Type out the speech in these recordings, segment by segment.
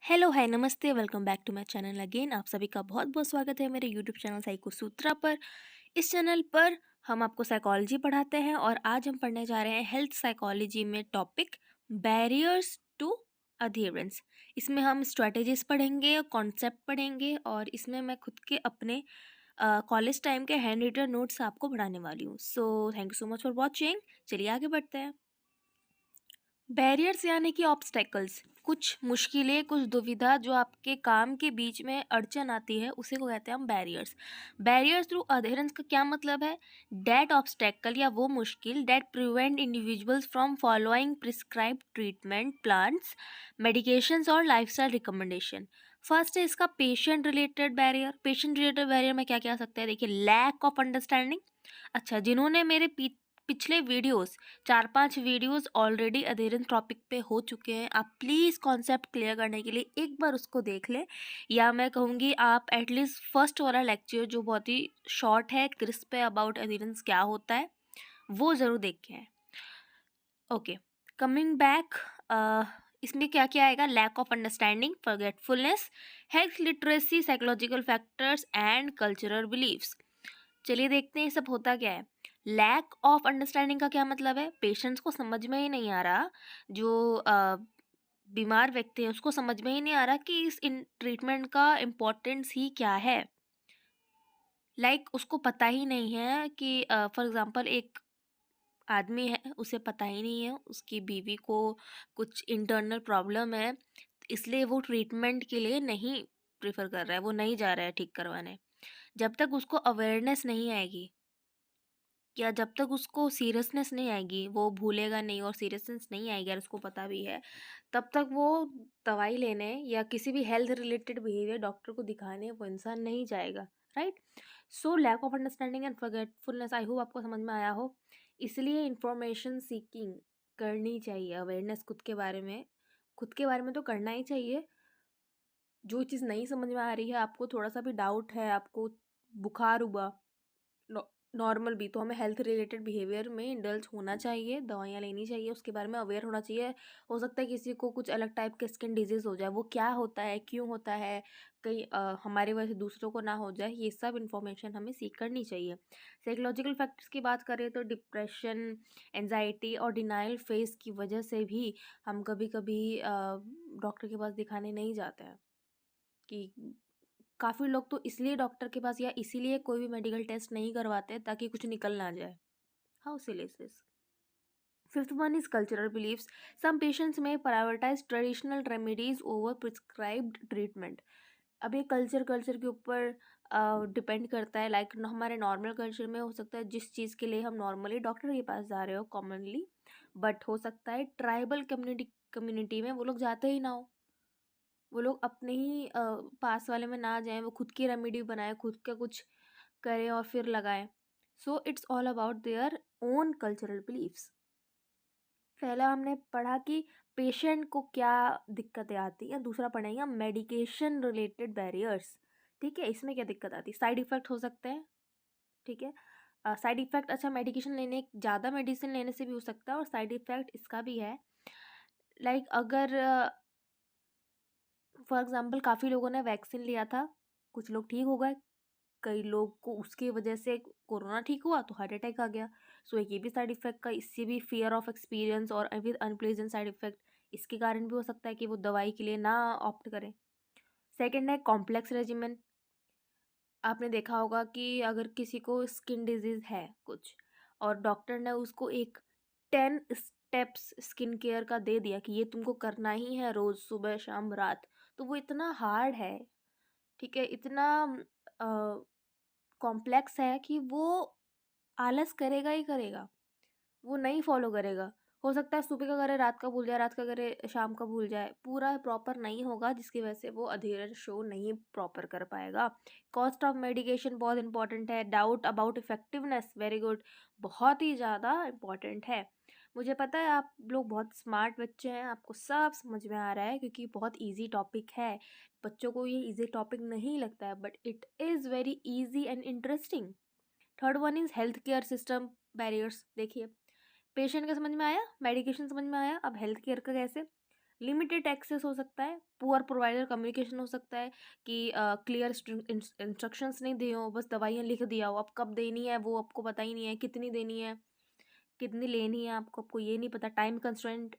Hello, hi, नमस्ते, welcome back to my channel again. आप सभी का बहुत-बहुत स्वागत है मेरे यूट्यूब चैनल साइको सूत्रा पर। इस चैनल पर हम आपको साइकोलॉजी पढ़ाते हैं और आज हम पढ़ने जा रहे हैं हेल्थ साइकोलॉजी में टॉपिक बैरियर्स टू अधेरेंस। इसमें हम स्ट्रेटेजीज पढ़ेंगे, कॉन्सेप्ट पढ़ेंगे और इसमें मैं खुद के अपने कॉलेज टाइम के हैंड रिटन नोट्स आपको पढ़ाने वाली हूँ। So thank you so much for watching. चलिए आगे बढ़ते हैं। बैरियर्स यानी कि ऑब्स्टेकल्स, कुछ मुश्किलें, कुछ दुविधा जो आपके काम के बीच में अड़चन आती है, उसी को कहते हैं हम बैरियर्स। बैरियर्स थ्रू अधेरेंस का क्या मतलब है? दैट ऑब्स्टेकल या वो मुश्किल that prevent individuals from following prescribe treatment plans, medications और लाइफस्टाइल रिकमेंडेशन। फर्स्ट है इसका patient related barrier. Patient related barrier में क्या क्या आ सकता है? देखिए, लैक ऑफ अंडरस्टैंडिंग। अच्छा, जिन्होंने मेरे पिछले videos 4-5 videos already adherence topic पे हो चुके हैं, आप प्लीज़ कॉन्सेप्ट क्लियर करने के लिए एक बार उसको देख लें, या मैं कहूँगी आप एटलीस्ट फर्स्ट वाला लेक्चर जो बहुत ही शॉर्ट है, क्रिस्प है, अबाउट अधेरेंस क्या होता है, वो ज़रूर देख के आएँ। ओके, कमिंग बैक, इसमें क्या क्या आएगा? Lack of understanding, forgetfulness, health literacy, psychological factors and cultural believes. चलिए देखते हैं ये सब होता क्या है। लैक ऑफ अंडरस्टैंडिंग का क्या मतलब है? पेशेंट्स को समझ में ही नहीं आ रहा, जो बीमार व्यक्ति है उसको समझ में ही नहीं आ रहा कि इस इन ट्रीटमेंट का इम्पोर्टेंस ही क्या है। उसको पता ही नहीं है कि फॉर एग्जांपल एक आदमी है, उसे पता ही नहीं है उसकी बीवी को कुछ इंटरनल प्रॉब्लम है, इसलिए वो ट्रीटमेंट के लिए नहीं प्रेफर कर रहा है, वो नहीं जा रहा है ठीक करवाने। जब तक उसको अवेयरनेस नहीं आएगी या जब तक उसको सीरियसनेस नहीं आएगी, वो भूलेगा नहीं और सीरियसनेस नहीं आएगी अगर उसको पता भी है, तब तक वो दवाई लेने या किसी भी हेल्थ रिलेटेड बिहेवियर डॉक्टर को दिखाने वो इंसान नहीं जाएगा, right? So lack of understanding and forgetfulness, I hope आपको समझ में आया हो। इसलिए इंफॉर्मेशन सीकिंग करनी चाहिए, अवेयरनेस खुद के बारे में तो करना ही चाहिए। जो चीज़ नहीं समझ में आ रही है, आपको थोड़ा सा भी डाउट है, आपको बुखार हुआ, नॉर्मल भी, तो हमें हेल्थ रिलेटेड बिहेवियर में इंडल्ज होना चाहिए, दवाइयाँ लेनी चाहिए, उसके बारे में अवेयर होना चाहिए। हो सकता है किसी को कुछ अलग टाइप के स्किन डिजीज़ हो जाए, वो क्या होता है, क्यों होता है, कहीं हमारे वजह से दूसरों को ना हो जाए, ये सब इन्फॉर्मेशन हमें सीख करनी चाहिए। साइकोलॉजिकल फैक्टर्स की बात करें तो डिप्रेशन, एनजाइटी और डिनाइल फेस की वजह से भी हम कभी कभी डॉक्टर के पास दिखाने नहीं जाते हैं। कि काफ़ी लोग तो इसलिए डॉक्टर के पास या इसीलिए कोई भी मेडिकल टेस्ट नहीं करवाते ताकि कुछ निकल ना जाए। How silly is this? Fifth one is cultural believes. Some patients में prioritize traditional remedies over prescribed treatment. अब ये कल्चर के ऊपर डिपेंड करता है। हमारे नॉर्मल कल्चर में हो सकता है जिस चीज़ के लिए हम नॉर्मली डॉक्टर के पास जा रहे हो कॉमनली, बट हो सकता है ट्राइबल कम्युनिटी में वो लोग जाते ही ना हो, वो लोग अपने ही पास वाले में ना जाएँ, वो खुद की रेमेडी बनाएँ, खुद का कुछ करें और फिर लगाएँ। So it's all about their own cultural beliefs. पहला हमने पढ़ा कि पेशेंट को क्या दिक्कतें आती हैं, दूसरा पढ़ेंगे हम मेडिकेशन रिलेटेड बैरियर्स। ठीक है, इसमें क्या दिक्कत आती है? साइड इफ़ेक्ट हो सकते हैं, ठीक है? साइड इफ़ेक्ट, अच्छा, मेडिकेशन लेने, ज़्यादा मेडिसिन लेने से भी हो सकता है और साइड इफ़ेक्ट इसका भी है। अगर फॉर एग्ज़ाम्पल काफ़ी लोगों ने वैक्सीन लिया था, कुछ लोग ठीक हो गए, कई लोग को उसकी वजह से कोरोना ठीक हुआ तो हार्ट अटैक आ गया। सो एक ये भी साइड इफ़ेक्ट का, इससे भी फ़ियर ऑफ एक्सपीरियंस और विद अनप्लेजेंट साइड इफ़ेक्ट, इसके कारण भी हो सकता है कि वो दवाई के लिए ना ऑप्ट करें। सेकंड है कॉम्प्लेक्स रेजिमेन। आपने देखा होगा कि अगर किसी को स्किन डिजीज़ है कुछ और डॉक्टर ने उसको एक 10 स्टेप्स स्किन केयर का दे दिया कि ये तुमको करना ही है रोज़, सुबह, शाम, रात, तो वो इतना हार्ड है, ठीक है? इतना कॉम्प्लेक्स है कि वो आलस करेगा ही करेगा, वो नहीं फॉलो करेगा। हो सकता है सुबह का करे रात का भूल जाए, रात का करे शाम का भूल जाए, पूरा प्रॉपर नहीं होगा, जिसकी वजह से वो अधेरन शो नहीं प्रॉपर कर पाएगा। कॉस्ट ऑफ मेडिकेशन बहुत इंपॉर्टेंट है। Doubt about effectiveness, very good, बहुत ही ज़्यादा इम्पॉर्टेंट है। मुझे पता है आप लोग बहुत स्मार्ट बच्चे हैं, आपको सब समझ में आ रहा है क्योंकि बहुत ईजी टॉपिक है। बच्चों को ये ईजी टॉपिक नहीं लगता है, but it is very easy and interesting. Third one is health care system barriers. देखिए, पेशेंट का समझ में आया, मेडिकेशन समझ में आया, अब हेल्थ केयर का कैसे? लिमिटेड एक्सेस हो सकता है, पुअर प्रोवाइडर कम्युनिकेशन हो सकता है कि क्लियर इंस्ट्रक्शंस नहीं दिए हो, बस दवाइयाँ लिख दिया हो, अब कब देनी है वो आपको पता ही नहीं है, कितनी देनी है, कितनी लेनी है आपको, आपको ये नहीं पता, टाइम कंस्ट्रेंट,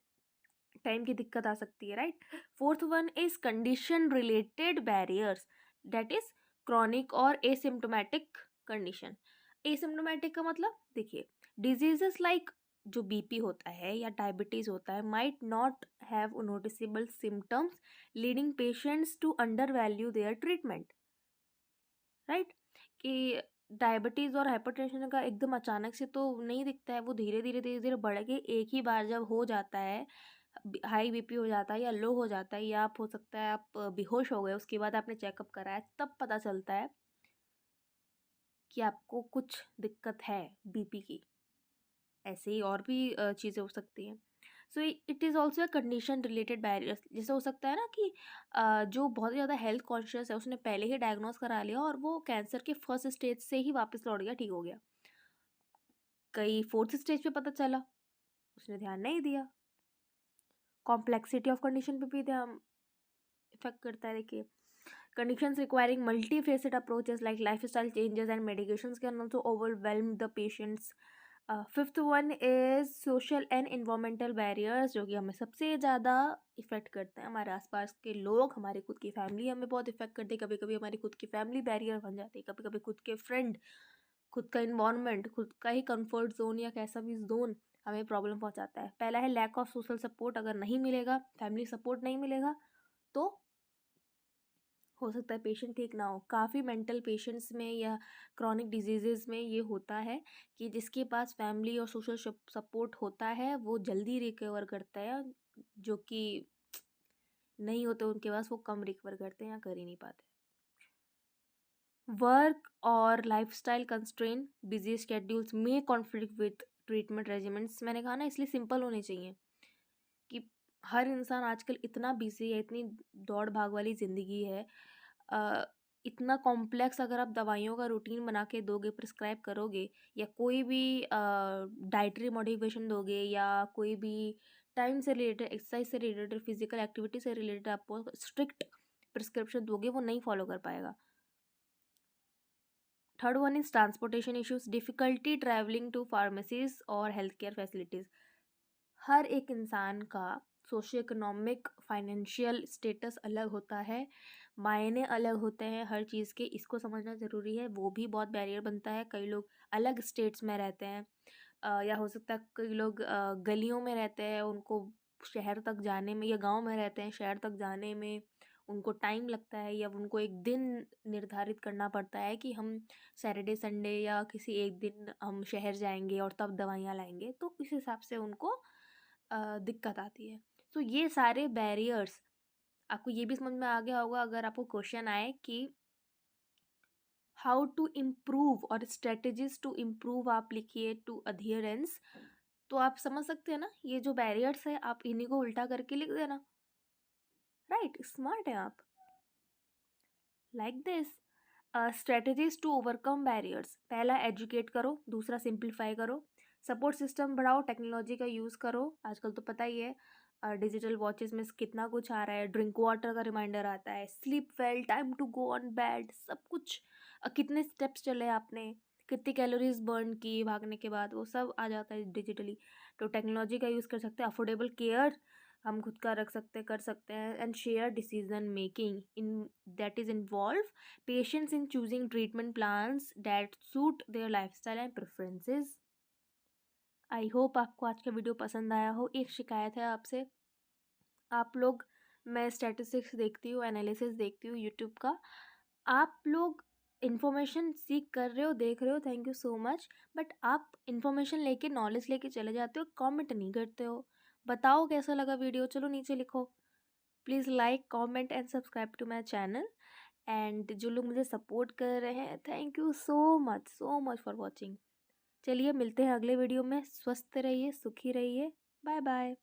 टाइम की दिक्कत आ सकती है, right. Fourth one is condition related barriers, that is chronic और एसिम्टोमेटिक कंडीशन। एसिम्टोमेटिक का मतलब देखिए, डिजीजेस लाइक जो बीपी होता है या डायबिटीज होता है might not have noticeable symptoms leading patients to undervalue their treatment, right. कि डायबिटीज़ और हाइपरटेंशन का एकदम अचानक से तो नहीं दिखता है, वो धीरे धीरे बढ़ के एक ही बार जब हो जाता है, हाई बीपी हो जाता है या लो हो जाता है, या आप हो सकता है आप बेहोश हो गए, उसके बाद आपने चेकअप कराया, तब पता चलता है कि आपको कुछ दिक्कत है बीपी की। ऐसे ही और भी चीज़ें हो सकती हैं। So it is also a condition related barriers. जैसे हो सकता है ना कि जो बहुत ज़्यादा हेल्थ कॉन्शियस है उसने पहले ही डायग्नोस करा लिया और वो कैंसर के फर्स्ट स्टेज से ही वापस लौट गया, ठीक हो गया। कई फोर्थ स्टेज पे पता चला, उसने ध्यान नहीं दिया। कॉम्प्लेक्सिटी ऑफ कंडीशन पे भी ध्यान इफेक्ट करता है। देखिए, conditions requiring multifaceted approaches like lifestyle changes and medications can also overwhelm the patients. Fifth one is social and environmental barriers, जो कि हमें सबसे ज़्यादा इफ़ेक्ट करते हैं। हमारे आसपास के लोग, हमारी खुद की फैमिली हमें बहुत इफ़ेक्ट करती है। कभी कभी हमारी खुद की फैमिली बैरियर बन जाती है, कभी कभी खुद के फ्रेंड, खुद का इन्वायरमेंट, खुद का ही कंफर्ट जोन या कैसा भी जोन हमें प्रॉब्लम पहुंचाता है। पहला है लैक ऑफ सोशल सपोर्ट। अगर नहीं मिलेगा, फैमिली सपोर्ट नहीं मिलेगा, तो हो सकता है पेशेंट ठीक ना हो। काफ़ी मेंटल पेशेंट्स में या क्रॉनिक डिजीजेस में ये होता है कि जिसके पास फैमिली और सोशल सपोर्ट होता है वो जल्दी रिकवर करता है, जो कि नहीं होते उनके पास वो कम रिकवर करते हैं या कर ही नहीं पाते। वर्क और लाइफस्टाइल कंस्ट्रेन, बिजी स्केड्यूल्स में कॉन्फ्लिक्ट विथ ट्रीटमेंट रेजिमेंट्स। मैंने कहा ना, इसलिए सिंपल होने चाहिए कि हर इंसान आजकल इतना बिजी है, इतनी दौड़ भाग वाली ज़िंदगी है, अ, इतना कॉम्प्लेक्स अगर आप दवाइयों का रूटीन बना के दोगे, प्रिस्क्राइब करोगे, या कोई भी डाइटरी मॉडिफिकेशन दोगे, या कोई भी टाइम से रिलेटेड, एक्सरसाइज से रिलेटेड, फिजिकल एक्टिविटी से रिलेटेड आपको स्ट्रिक्ट प्रिस्क्रिप्शन दोगे, वो नहीं फॉलो कर पाएगा। Third one is transportation issues, difficulty travelling to pharmacies और हेल्थ केयर फैसिलिटीज़। हर एक इंसान का सोशियो इकोनॉमिक फाइनेंशियल स्टेटस अलग होता है, मायने अलग होते हैं हर चीज़ के, इसको समझना ज़रूरी है। वो भी बहुत बैरियर बनता है। कई लोग अलग स्टेट्स में रहते हैं, या हो सकता है कई लोग गलियों में रहते हैं, उनको शहर तक जाने में, या गांव में रहते हैं, शहर तक जाने में उनको टाइम लगता है, या उनको एक दिन निर्धारित करना पड़ता है कि हम सैटरडे संडे या किसी एक दिन हम शहर जाएंगे और तब दवाइयाँ लाएंगे, तो इस हिसाब से उनको दिक्कत आती है। तो ये सारे बैरियर्स, आपको ये भी समझ में आ गया होगा अगर आपको क्वेश्चन आए कि हाउ टू इम्प्रूव और स्ट्रेटजीज टू इम्प्रूव, आप लिखिए टू अधियरेंस, तो आप समझ सकते हैं ना, ये जो बैरियर्स है आप इन्हीं को उल्टा करके लिख देना, राइट। स्मार्ट है आप। Like this, strategies to overcome barriers. पहला, एजुकेट करो। दूसरा, सिंप्लीफाई करो। सपोर्ट सिस्टम बढ़ाओ, टेक्नोलॉजी का यूज़ करो। आजकल तो पता ही है, डिजिटल वॉचेस में कितना कुछ आ रहा है, ड्रिंक वाटर का रिमाइंडर आता है, sleep well, time to go on bed, सब कुछ। कितने स्टेप्स चले आपने, कितनी कैलोरीज बर्न की भागने के बाद, वो सब आ जाता है डिजिटली। तो टेक्नोलॉजी का यूज़ कर सकते हैं। अफोर्डेबल केयर हम खुद का रख सकते हैं, कर सकते हैं। And share decision making in, that is involve patients in choosing treatment plans that suit there lifestyle and preferences. I hope आपको आज का वीडियो पसंद आया हो। एक शिकायत है आपसे, आप लोग, मैं स्टैटिस्टिक्स देखती हूँ, एनालिसिस देखती हूँ यूट्यूब का, आप लोग इन्फॉर्मेशन सीख कर रहे हो, देख रहे हो, thank you so much, but आप इन्फॉर्मेशन लेके, नॉलेज लेके चले जाते हो, कमेंट नहीं करते हो। बताओ कैसा लगा वीडियो, चलो नीचे लिखो। Please like, comment and subscribe to my channel. And जो लोग मुझे सपोर्ट कर रहे हैं, thank you so much for watching. चलिए मिलते हैं अगले वीडियो में। स्वस्थ रहिए, सुखी रहिए। Bye bye.